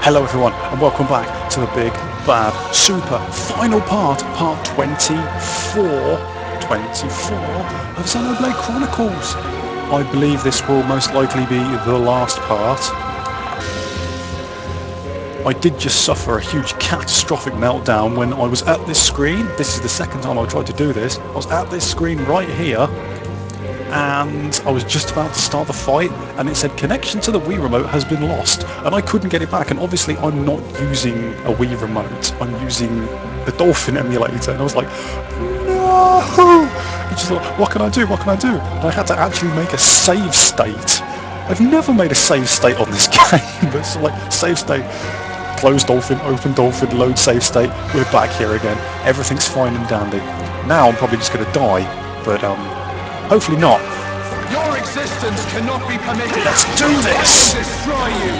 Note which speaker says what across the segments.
Speaker 1: Hello everyone and welcome back to the big, bad, super final part 24 of Xenoblade Chronicles. I believe this will most likely be the last part. I did just suffer a huge catastrophic meltdown when I was at this screen. This is the second time I've tried to do this. I was at this screen right here and I was just about to start the fight and it said connection to the Wii remote has been lost, and I couldn't get it back, and obviously I'm not using a Wii remote, I'm using the Dolphin emulator, and I was like, no! It's just like, what can I do, and I had to actually make a save state. I've never made a save state on this game, but it's like save state, close Dolphin, open Dolphin, load save state, we're back here again, everything's fine and dandy. Now I'm probably just going to die, but hopefully not.
Speaker 2: Your existence cannot be permitted.
Speaker 1: Let's do this!
Speaker 2: Destroy you.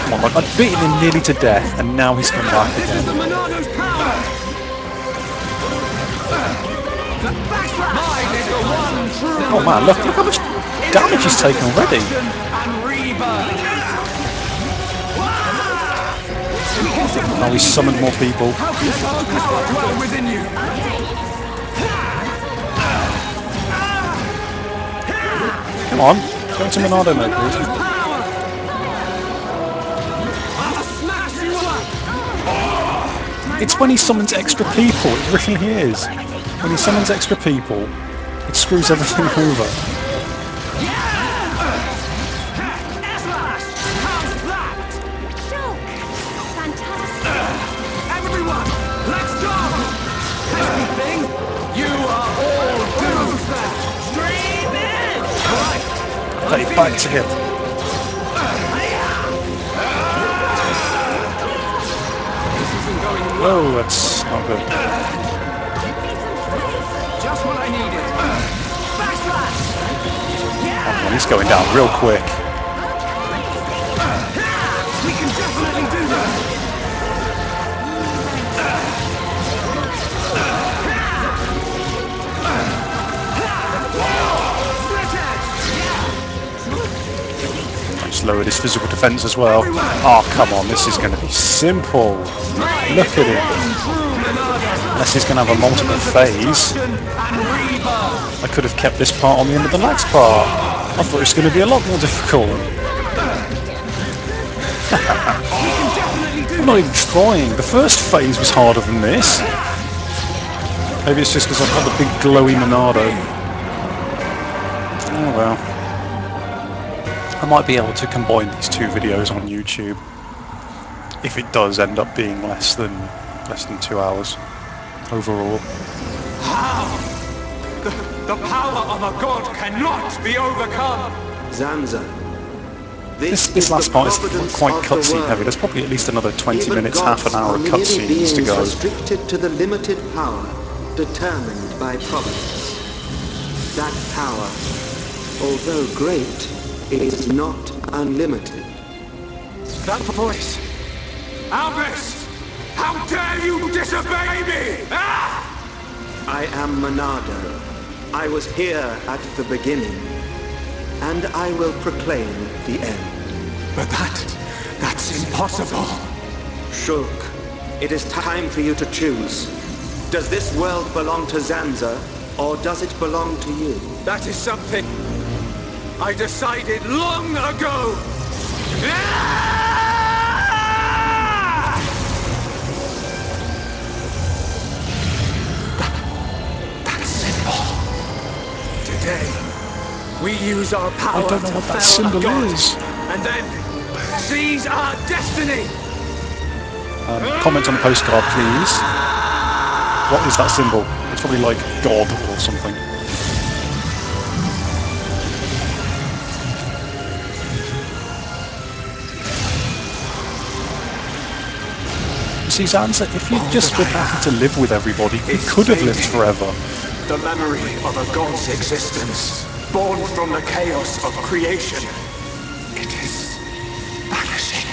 Speaker 1: Come on, I've beaten him nearly to death, and now he's come back
Speaker 2: This is the
Speaker 1: again.
Speaker 2: Monado's power. Mine is the one true.
Speaker 1: Oh man, look how much damage he's taken already.
Speaker 2: And rebirth.
Speaker 1: Now he's summoned more people.
Speaker 2: How can power dwell within you?
Speaker 1: Come on, go to Monado mode, please. It's when he summons extra people, it really is. When he summons extra people, it screws everything over.
Speaker 2: Everyone, let's go! Everything, you are all doomed. Stream in! Right.
Speaker 1: Hey, back to him. Whoa, that's not good.
Speaker 2: Just what I needed.
Speaker 1: Oh, he's going down real quick.
Speaker 2: We can definitely do this.
Speaker 1: Just lowered his physical defense as well. Oh, come on, this is going to be simple. Look at him. Unless he's going to have a multiple phase. I could have kept this part on the end of the next part. I thought it was going to be a lot more difficult. I'm not even trying. The first phase was harder than this. Maybe it's just because I've got the big glowy Monado. Oh well. I might be able to combine these two videos on YouTube if it does end up being less than 2 hours overall.
Speaker 2: How? The power of a god cannot be overcome.
Speaker 3: Zanza.
Speaker 1: This last part is quite cutscene heavy. There's probably at least another 20 minutes, half an hour of cutscenes to go.
Speaker 3: Restricted to the limited power determined by providence. That power, although great, is not unlimited.
Speaker 2: That voice! Albus! How dare you disobey me! Ah!
Speaker 3: I am Monado. I was here at the beginning, and I will proclaim the end.
Speaker 2: But that's impossible.
Speaker 3: Shulk, it is time for you to choose. Does this world belong to Zanza, or does it belong to you?
Speaker 2: That is something I decided long ago! Ah! That symbol. Today, we use our power
Speaker 1: I don't know
Speaker 2: to
Speaker 1: what that
Speaker 2: fell a
Speaker 1: symbol
Speaker 2: god,
Speaker 1: is.
Speaker 2: and then seize our destiny!
Speaker 1: Comment on the postcard, please. What is that symbol? It's probably like God or something. See, Zanza, if you'd just been happy to live with everybody, you could have lived forever.
Speaker 2: The memory of a god's existence, born from the chaos of creation. It is vanishing.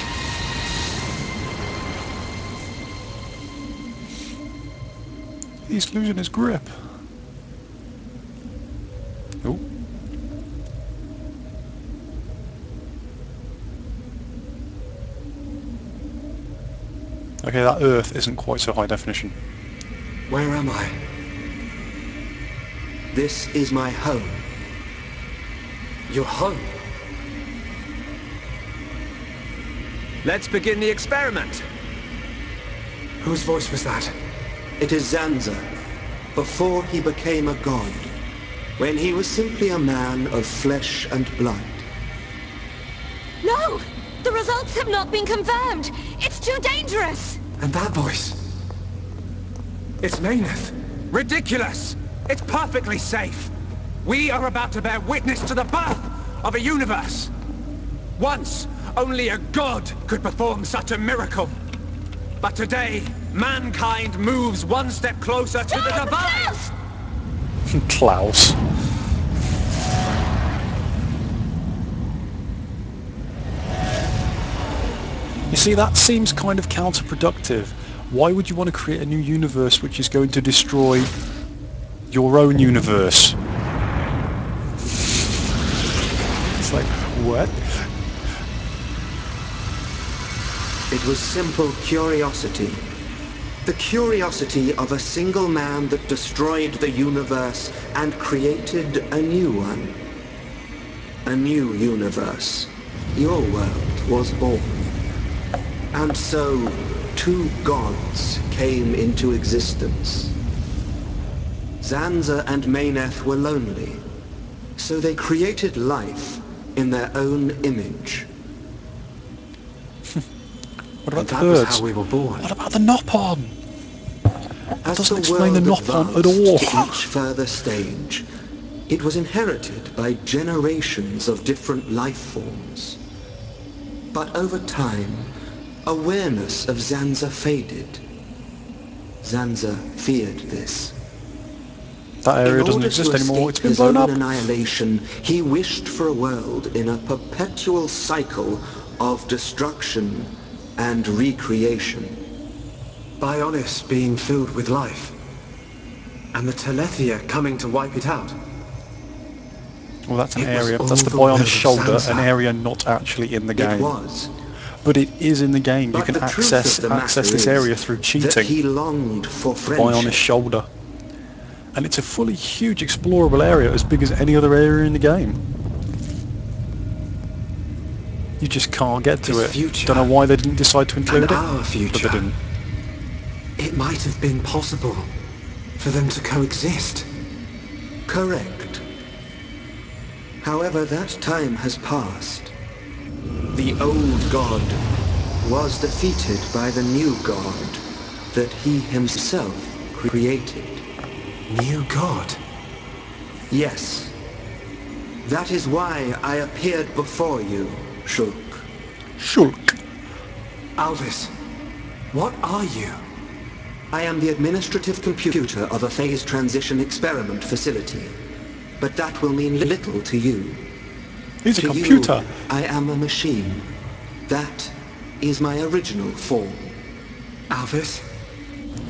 Speaker 1: He's losing his grip. Oh. Okay, that Earth isn't quite so high definition.
Speaker 2: Where am I?
Speaker 3: This is my home.
Speaker 2: Your home? Let's begin the experiment. Whose voice was that?
Speaker 3: It is Zanza, before he became a god, when he was simply a man of flesh and blood.
Speaker 4: No! The results have not been confirmed! It's too dangerous!
Speaker 2: And that voice? It's Mayneth. Ridiculous! It's perfectly safe. We are about to bear witness to the birth of a universe. Once, only a god could perform such a miracle. But today, mankind moves one step closer to the divine!
Speaker 1: Klaus. You see, that seems kind of counterproductive. Why would you want to create a new universe which is going to destroy your own universe? It's like, what?
Speaker 3: It was simple curiosity. The curiosity of a single man that destroyed the universe and created a new one. A new universe. Your world was born. And so, two gods came into existence. Zanza and Mayneth were lonely, so they created life in their own image.
Speaker 1: What about the
Speaker 2: That was
Speaker 1: birds?
Speaker 2: how we were born.
Speaker 1: What about the Nopon?
Speaker 3: As
Speaker 1: doesn't
Speaker 3: the
Speaker 1: explain the
Speaker 3: world
Speaker 1: Nopon at
Speaker 3: advanced
Speaker 1: all.
Speaker 3: to each further stage, it was inherited by generations of different life forms. But over time, awareness of Zanza faded. Zanza feared this.
Speaker 1: That area
Speaker 3: In
Speaker 1: doesn't
Speaker 3: order
Speaker 1: exist
Speaker 3: to
Speaker 1: anymore, it's
Speaker 3: escape
Speaker 1: been
Speaker 3: his
Speaker 1: blown
Speaker 3: own
Speaker 1: up.
Speaker 3: annihilation, he wished for a world in a perpetual cycle of destruction and recreation.
Speaker 2: Bionis being filled with life. And the Telethia coming to wipe it out.
Speaker 1: Well, that's an
Speaker 2: It was
Speaker 1: area.
Speaker 2: all
Speaker 1: That's the
Speaker 2: the
Speaker 1: boy on
Speaker 2: will
Speaker 1: his
Speaker 2: of
Speaker 1: shoulder,
Speaker 2: Zanza.
Speaker 1: an area not actually in the
Speaker 3: It
Speaker 1: game.
Speaker 3: was.
Speaker 1: But it is in the game. You
Speaker 3: But
Speaker 1: can
Speaker 3: the truth
Speaker 1: access
Speaker 3: of the matter
Speaker 1: this
Speaker 3: is
Speaker 1: area through
Speaker 3: that
Speaker 1: cheating.
Speaker 3: he longed for
Speaker 1: The boy on his
Speaker 3: friendship.
Speaker 1: shoulder. And it's a fully huge explorable area, as big as any other area in the game. You just can't get to
Speaker 2: His
Speaker 1: it.
Speaker 2: future.
Speaker 1: Don't know why they didn't decide to include
Speaker 2: And
Speaker 1: it,
Speaker 2: our
Speaker 1: but
Speaker 2: future.
Speaker 1: they didn't.
Speaker 2: It might have been possible for them to coexist.
Speaker 3: Correct. However, that time has passed. The old god was defeated by the new god that he himself created.
Speaker 2: New God.
Speaker 3: Yes. That is why I appeared before you, Shulk.
Speaker 1: Shulk.
Speaker 2: Alvis, what are you?
Speaker 3: I am the administrative computer of a phase transition experiment facility. But that will mean little to you.
Speaker 1: He's a
Speaker 3: To
Speaker 1: computer.
Speaker 3: you, I am a machine. That is my original form.
Speaker 2: Alvis?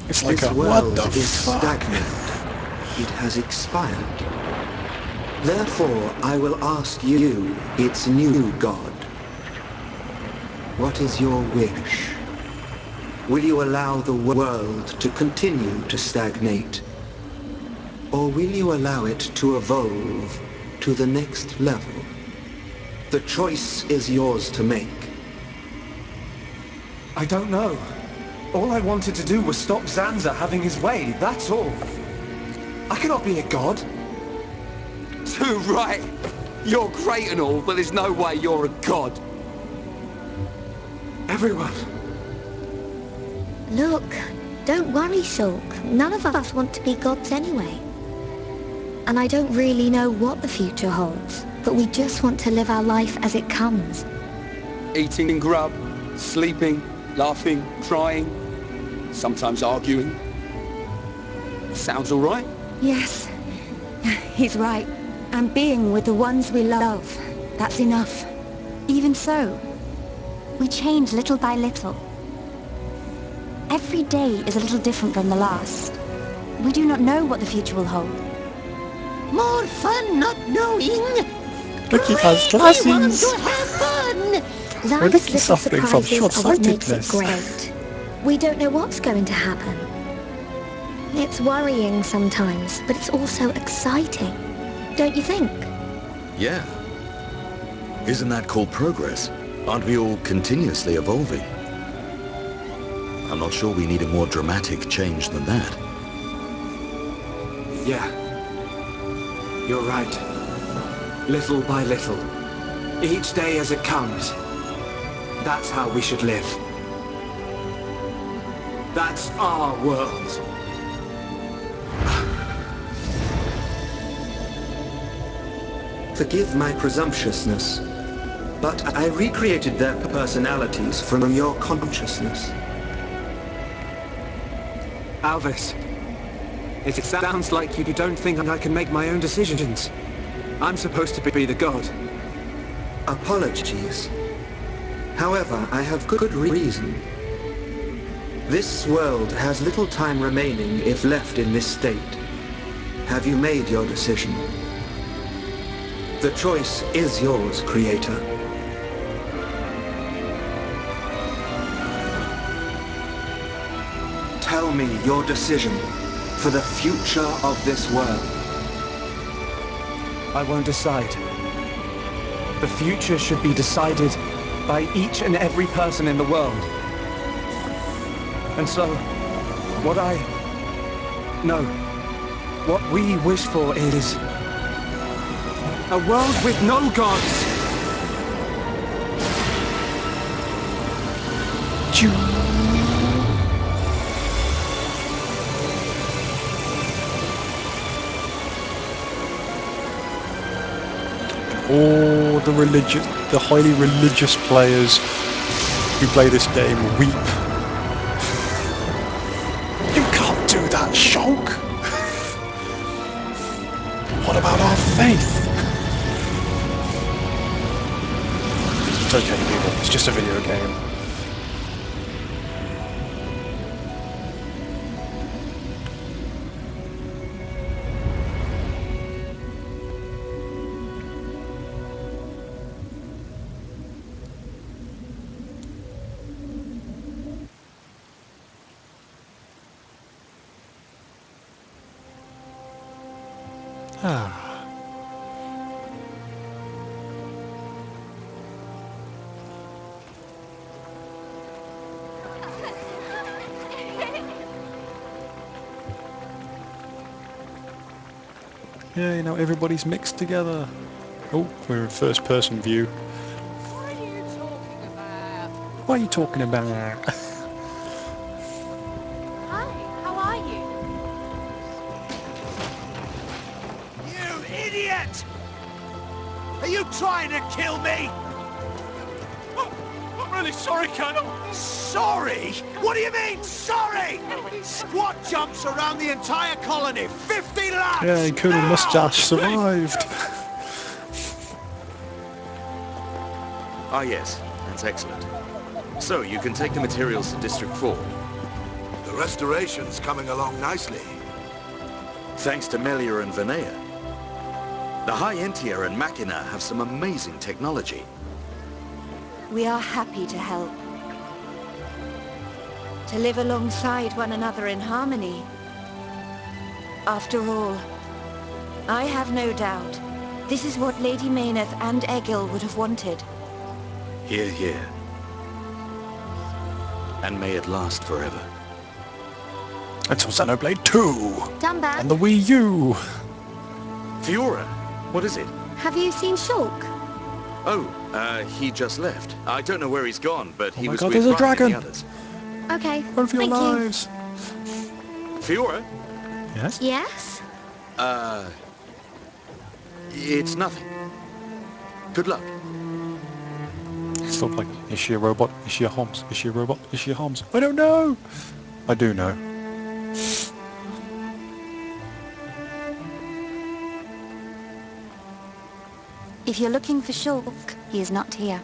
Speaker 1: It's like
Speaker 3: This
Speaker 1: a,
Speaker 3: world
Speaker 1: what the
Speaker 3: is
Speaker 1: fuck?
Speaker 3: stagnant. It has expired. Therefore, I will ask you, its new god. What is your wish? Will you allow the world to continue to stagnate? Or will you allow it to evolve to the next level? The choice is yours to make.
Speaker 2: I don't know. All I wanted to do was stop Zanza having his way, that's all. I cannot be a god.
Speaker 5: Too right. You're great and all, but there's no way you're a god.
Speaker 2: Everyone.
Speaker 6: Look, don't worry, Shulk. None of us want to be gods anyway. And I don't really know what the future holds, but we just want to live our life as it comes.
Speaker 5: Eating grub, sleeping, laughing, crying, sometimes arguing. Sounds all right.
Speaker 4: Yes, he's right. And being with the ones we love, that's enough. Even so, we change little by little. Every day is a little different from the last. We do not know what the future will hold.
Speaker 6: More fun not knowing!
Speaker 1: Look, he has
Speaker 6: We want
Speaker 1: glasses.
Speaker 6: to have fun!
Speaker 1: We're
Speaker 6: Life's
Speaker 1: looking
Speaker 6: little
Speaker 1: suffering from
Speaker 6: surprises are what makes it
Speaker 1: short-sightedness.
Speaker 6: great. We don't know what's going to happen. It's worrying sometimes, but it's also exciting. Don't you think?
Speaker 7: Yeah. Isn't that called progress? Aren't we all continuously evolving? I'm not sure we need a more dramatic change than that.
Speaker 2: Yeah. You're right. Little by little. Each day as it comes. That's how we should live. That's our world.
Speaker 3: Forgive my presumptuousness, but I recreated their personalities from your consciousness.
Speaker 2: Alvis, it sounds like you don't think I can make my own decisions. I'm supposed to be the god.
Speaker 3: Apologies. However, I have good reason. This world has little time remaining if left in this state. Have you made your decision? The choice is yours, Creator. Tell me your decision for the future of this world.
Speaker 2: I won't decide. The future should be decided by each and every person in the world. And so, what we wish for is a world with no gods.
Speaker 1: All the highly religious players who play this game weep. You can't do that, Shulk! What about our faith? It's okay, people. It's just a video game. Ah. Yeah, you know, everybody's mixed together. Oh, we're in first person view.
Speaker 8: What are you talking about?
Speaker 1: What are you talking about?
Speaker 8: Hi, how are you?
Speaker 9: You idiot! Are you trying to kill me?
Speaker 1: I'm really sorry, Colonel.
Speaker 9: Sorry? What do you mean, sorry? Squad jumps around the entire colony, 50 laps!
Speaker 1: Yeah, Colonel
Speaker 9: now!
Speaker 1: Mustache survived.
Speaker 7: Ah yes, that's excellent. So, you can take the materials to District 4.
Speaker 9: The restoration's coming along nicely.
Speaker 7: Thanks to Melia and Vinea. The High Entia and Machina have some amazing technology.
Speaker 4: We are happy to help. To live alongside one another in harmony. After all, I have no doubt this is what Lady Mayneth and Egil would have wanted.
Speaker 7: Hear, hear. And may it last forever.
Speaker 1: Until Xenoblade 2
Speaker 6: Done back.
Speaker 1: and the Wii U.
Speaker 7: Fiora, what is it?
Speaker 6: Have you seen Shulk?
Speaker 7: Oh, he just left. I don't know where he's gone, but he
Speaker 1: my
Speaker 7: was
Speaker 1: God,
Speaker 7: with
Speaker 1: there's a
Speaker 7: Brian and
Speaker 1: dragon.
Speaker 7: the others.
Speaker 6: Okay,
Speaker 1: Run for your
Speaker 6: thank you.
Speaker 1: lives.
Speaker 7: Fiora?
Speaker 1: Yes?
Speaker 6: Yes?
Speaker 7: It's nothing. Good luck.
Speaker 1: It's still like, is she a robot? Is she a Homs? Is she a robot? Is she a Homs? I don't know. I do know.
Speaker 4: If you're looking for Shulk, he is not here.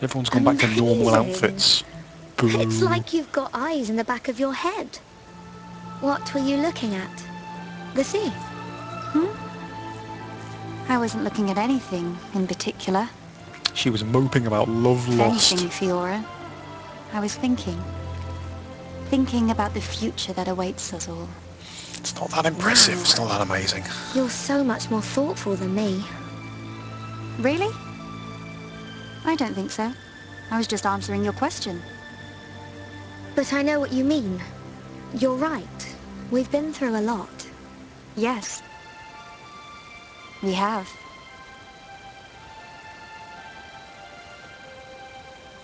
Speaker 1: Everyone's gone back to normal
Speaker 6: Amazing.
Speaker 1: outfits. Boo.
Speaker 6: It's like you've got eyes in the back of your head. What were you looking at? The sea?
Speaker 4: I wasn't looking at anything in particular.
Speaker 1: She was moping about love
Speaker 4: If
Speaker 1: lost.
Speaker 4: anything, Fiora, I was thinking.
Speaker 10: thinking about the future that awaits us all.
Speaker 1: It's not that impressive,
Speaker 6: Wow.
Speaker 1: it's not that amazing.
Speaker 6: You're so much more thoughtful than me.
Speaker 10: Really? I don't think so. I was just answering your question.
Speaker 6: But I know what you mean. You're right. We've been through a lot.
Speaker 10: Yes. We have.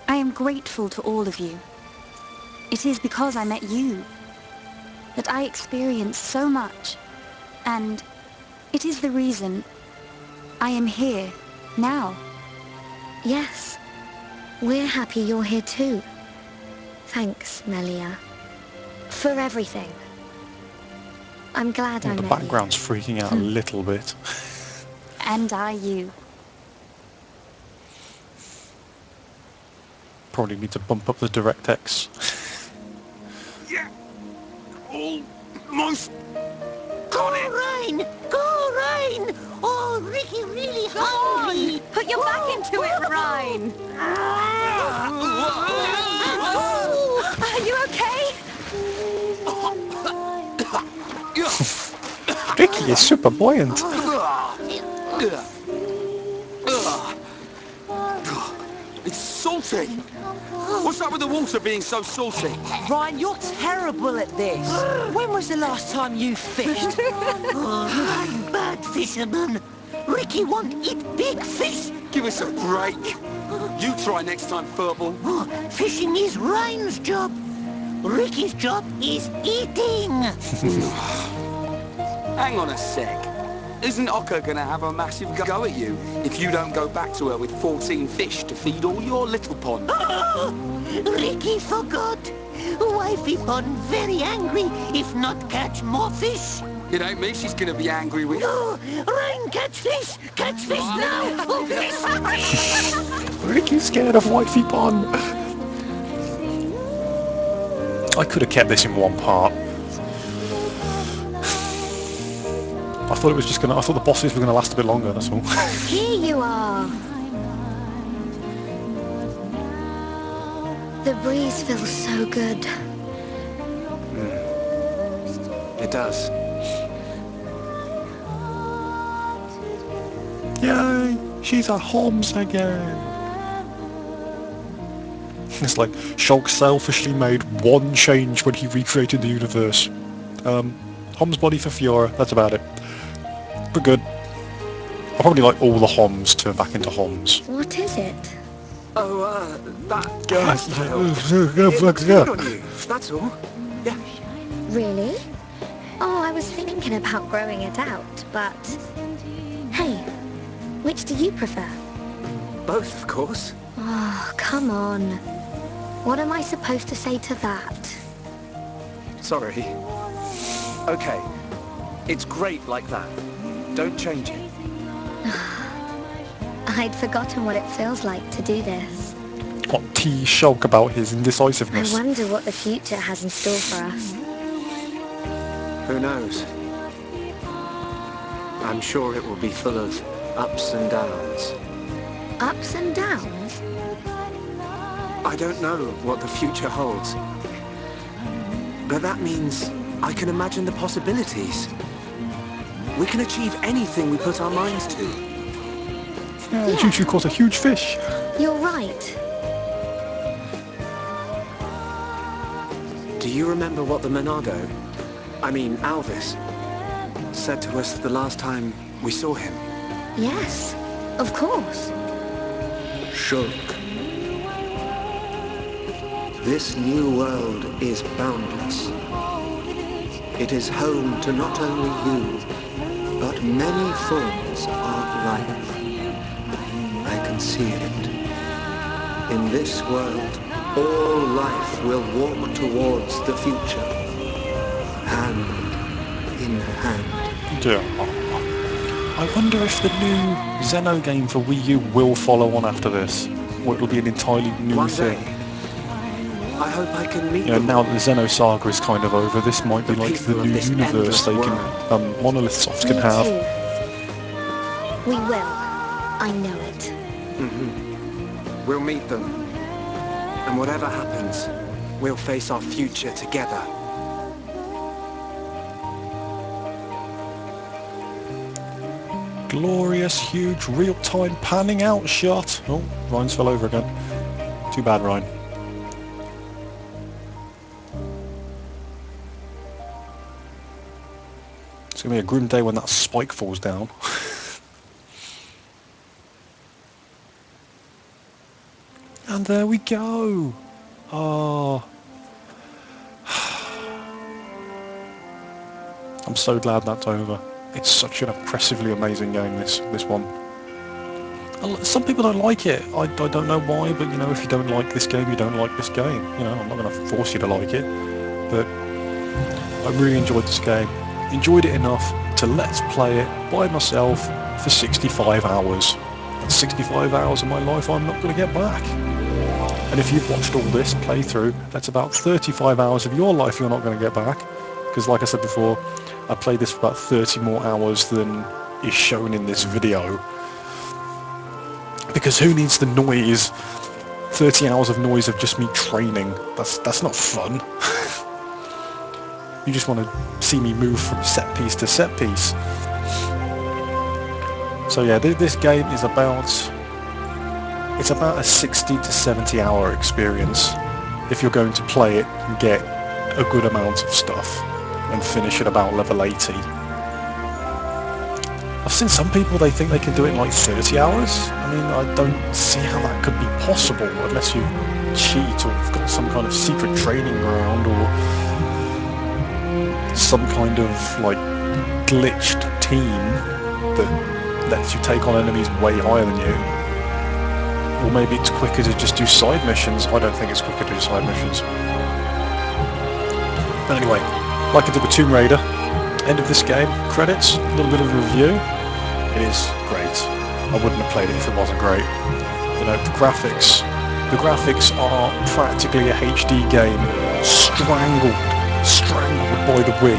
Speaker 10: I am grateful to all of you. It is because I met you that I experienced so much, and it is the reason I am here now.
Speaker 6: Yes. We're happy you're here too. Thanks, Melia. For everything. I'm glad I
Speaker 1: The
Speaker 6: met
Speaker 1: background's freaking out a little bit.
Speaker 10: And I you.
Speaker 1: Probably need to bump up the DirectX.
Speaker 5: Yeah. Almost got it.
Speaker 9: Rain! Go, Rain! Oh, Ricky really hungry!
Speaker 10: Put your back into it, Ryan! Are you okay?
Speaker 1: Ricky is super buoyant.
Speaker 5: It's salty. What's up with the water being so salty?
Speaker 9: Ryan, you're terrible at this. When was the last time you fished? I'm bad fisherman. Ricky won't eat big fish.
Speaker 5: Give us a break. You try next time, Furball.
Speaker 9: Fishing is Ryan's job. Ricky's job is eating.
Speaker 5: Hang on a sec. Isn't Ocker gonna have a massive go at you if you don't go back to her with 14 fish to feed all your little pond?
Speaker 9: Ricky forgot. Wifey pond very angry if not catch more fish.
Speaker 5: It ain't me she's gonna be angry with.
Speaker 9: Ryan, catch fish! Catch fish now! Oh, fish!
Speaker 1: Ricky's scared of Wifey Pond. I could have kept this in one part. I thought it was just gonna. I thought the bosses were gonna last a bit longer. That's all.
Speaker 6: Here you are. The breeze feels so good.
Speaker 2: It does.
Speaker 1: Yay! She's a Homs again. It's like Shulk selfishly made one change when he recreated the universe. Homs body for Fiora. That's about it. But good. I'll probably like all the Homs turn back into Homs.
Speaker 6: What is it?
Speaker 2: Oh, that
Speaker 1: Yeah.
Speaker 2: It's good on you, that's all. Yeah.
Speaker 6: Really? Oh, I was thinking about growing it out, but... Hey, which do you prefer?
Speaker 2: Both, of course.
Speaker 6: Oh, come on. What am I supposed to say to that?
Speaker 2: Sorry. Okay. It's great like that. Don't change it.
Speaker 6: I'd forgotten what it feels like to do this.
Speaker 1: What tease Shulk about his
Speaker 6: I
Speaker 1: indecisiveness?
Speaker 6: wonder what the future has in store for us.
Speaker 2: Who knows? I'm sure it will be full of ups and downs.
Speaker 6: Ups and downs?
Speaker 2: I don't know what the future holds. But that means I can imagine the possibilities. We can achieve anything we put our minds to.
Speaker 1: Choo-choo caught a huge fish.
Speaker 6: You're right.
Speaker 2: Do you remember what the Monado, Alvis, said to us the last time we saw him?
Speaker 6: Yes, of course.
Speaker 3: Shulk. This new world is boundless. It is home to not only you, but many forms of life. I can see it. In this world, all life will walk towards the future, hand in hand.
Speaker 1: Yeah. I wonder if the new Xeno game for Wii U will follow on after this, or it'll be an entirely new
Speaker 2: One
Speaker 1: thing.
Speaker 2: day, I hope I can meet
Speaker 1: You know,
Speaker 2: them.
Speaker 1: now that the Xeno saga is kind of over, this might be
Speaker 2: The
Speaker 1: like the
Speaker 2: people of
Speaker 1: new
Speaker 2: this
Speaker 1: universe they
Speaker 2: endless
Speaker 1: can, Monolith Soft
Speaker 6: Me
Speaker 1: can have.
Speaker 6: too. We will. I know it.
Speaker 2: We'll meet them. And whatever happens, we'll face our future together.
Speaker 1: Glorious, huge, real-time panning out shot. Oh, Ryan's fell over again. Too bad, Ryan. It's going to be a grim day when that spike falls down. And there we go. Oh. I'm so glad that's over. It's such an impressively amazing game, this one. Some people don't like it. I don't know why, but you know, if you don't like this game, you don't like this game. You know, I'm not going to force you to like it, but I really enjoyed this game. Enjoyed it enough to let's play it by myself for 65 hours. That's 65 hours of my life I'm not going to get back. And if you've watched all this playthrough, that's about 35 hours of your life you're not going to get back. Because like I said before, I played this for about 30 more hours than is shown in this video. Because who needs the noise? 30 hours of noise of just me training. That's not fun. You just want to see me move from set piece to set piece. So yeah, this game is about a 60 to 70 hour experience if you're going to play it and get a good amount of stuff and finish at about level 80. I've seen some people, they think they can do it in like 30 hours. I mean, I don't see how that could be possible unless you cheat or have got some kind of secret training ground or some kind of like glitched team that lets you take on enemies way higher than you. Or maybe it's quicker to just do side missions. I don't think it's quicker to do side missions. But anyway, like I did with Tomb Raider, end of this game, credits, a little bit of a review. It is great. I wouldn't have played it if it wasn't great. You know, the graphics are practically a HD game, strangled by the Wii.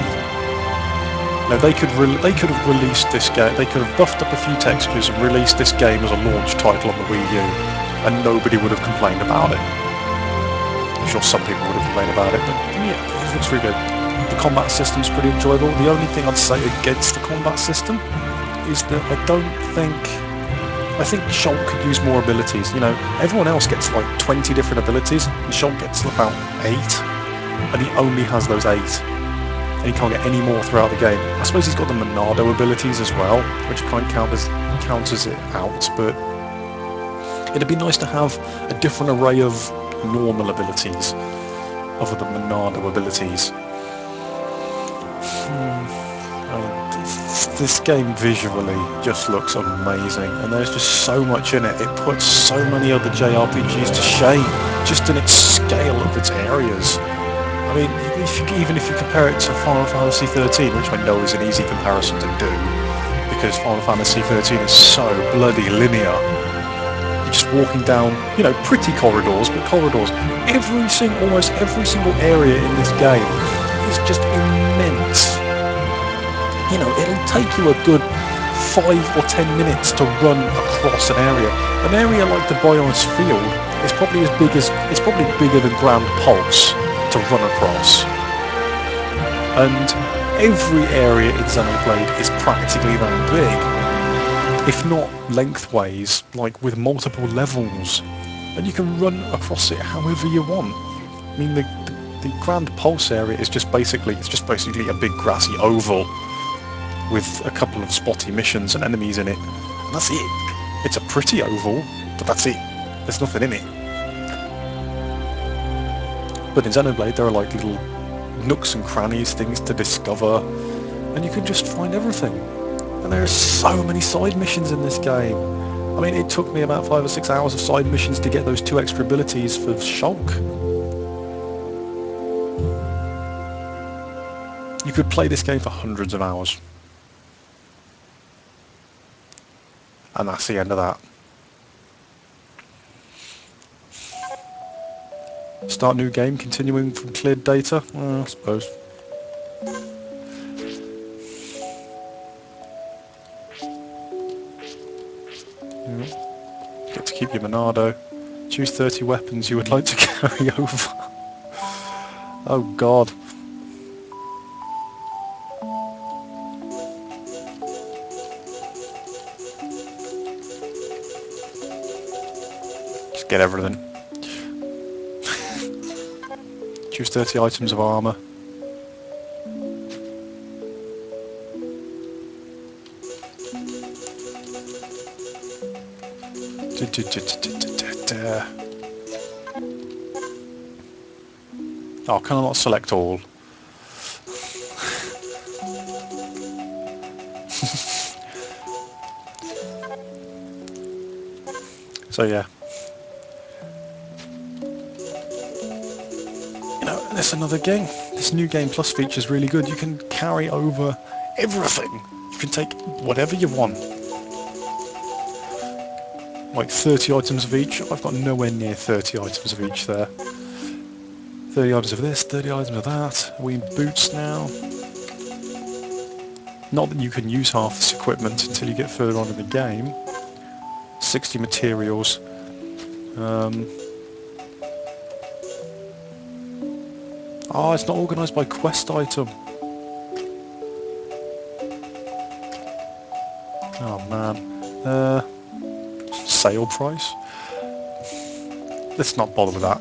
Speaker 1: Now they could have released this game. They could have buffed up a few textures and released this game as a launch title on the Wii U, and nobody would have complained about it. I'm sure some people would have complained about it, but yeah, it looks really good. The combat system's pretty enjoyable. The only thing I'd say against the combat system is that I think Shulk could use more abilities. You know, everyone else gets like 20 different abilities, and Shulk gets about 8, and he only has those 8. And he can't get any more throughout the game. I suppose he's got the Monado abilities as well, which kind of counters it out, but it'd be nice to have a different array of normal abilities other than Monado abilities. This game visually just looks amazing, and there's just so much in it. It puts so many other JRPGs to shame, just in its scale of its areas. I mean, even if you compare it to Final Fantasy 13, which I know is an easy comparison to do, because Final Fantasy 13 is so bloody linear. You're just walking down, you know, pretty corridors, but corridors. Almost every single area in this game is just immense. You know, it'll take you a good 5 or 10 minutes to run across an area. An area like the Bionis Field is probably bigger than Grand Pulse to run across. And every area in Xenoblade is practically that big, if not lengthways, like with multiple levels. And you can run across it however you want. I mean, the Grand Pulse area is just basically a big grassy oval with a couple of spotty missions and enemies in it. And that's it. It's a pretty oval, but that's it. There's nothing in it. But in Xenoblade there are like little nooks and crannies, things to discover, and you can just find everything. And there are so many side missions in this game. I mean, it took me about 5 or 6 hours of side missions to get those 2 extra abilities for Shulk. You could play this game for hundreds of hours. And that's the end of that. Start new game, continuing from cleared data? I suppose. Yeah. Get to keep your Monado. Choose 30 weapons you would like to carry over. Oh god. Just get everything. Choose 30 items of armour. Oh, can I not select all? So yeah. You know, there's another game. This new Game Plus feature is really good. You can carry over everything. You can take whatever you want. Like 30 items of each. I've got nowhere near 30 items of each there. 30 items of this, 30 items of that. Are we in boots now? Not that you can use half this equipment until you get further on in the game. 60 materials. Oh, it's not organised by quest item. Oh man. Sale price? Let's not bother with that.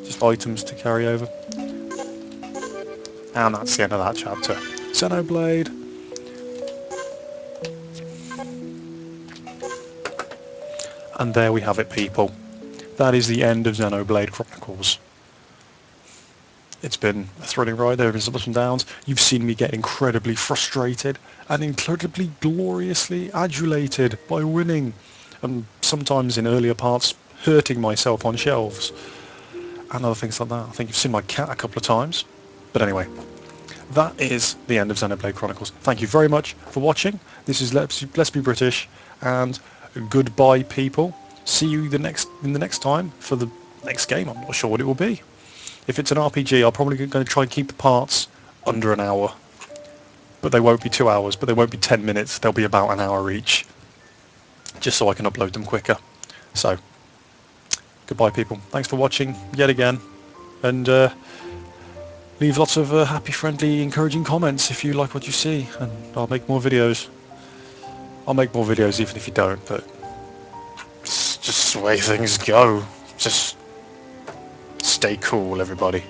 Speaker 1: Just items to carry over. And that's the end of that chapter. Xenoblade. And there we have it, people. That is the end of Xenoblade Chronicles. It's been a thrilling ride. There have been some ups and downs. You've seen me get incredibly frustrated and incredibly gloriously adulated by winning, and sometimes in earlier parts hurting myself on shelves and other things like that. I think you've seen my cat a couple of times. But anyway, that is the end of Xenoblade Chronicles. Thank you very much for watching. This is Let's Be British, and goodbye, people. See you in the next time for the next game. I'm not sure what it will be. If it's an RPG, I'm probably going to try and keep the parts under an hour. But they won't be 2 hours, but they won't be 10 minutes. They'll be about an hour each. Just so I can upload them quicker. So, goodbye, people. Thanks for watching yet again. And leave lots of happy, friendly, encouraging comments if you like what you see. And I'll make more videos. I'll make more videos even if you don't, but it's just the way things go. Just stay cool, everybody.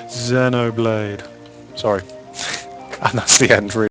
Speaker 1: Xenoblade. Sorry. And that's the end, really.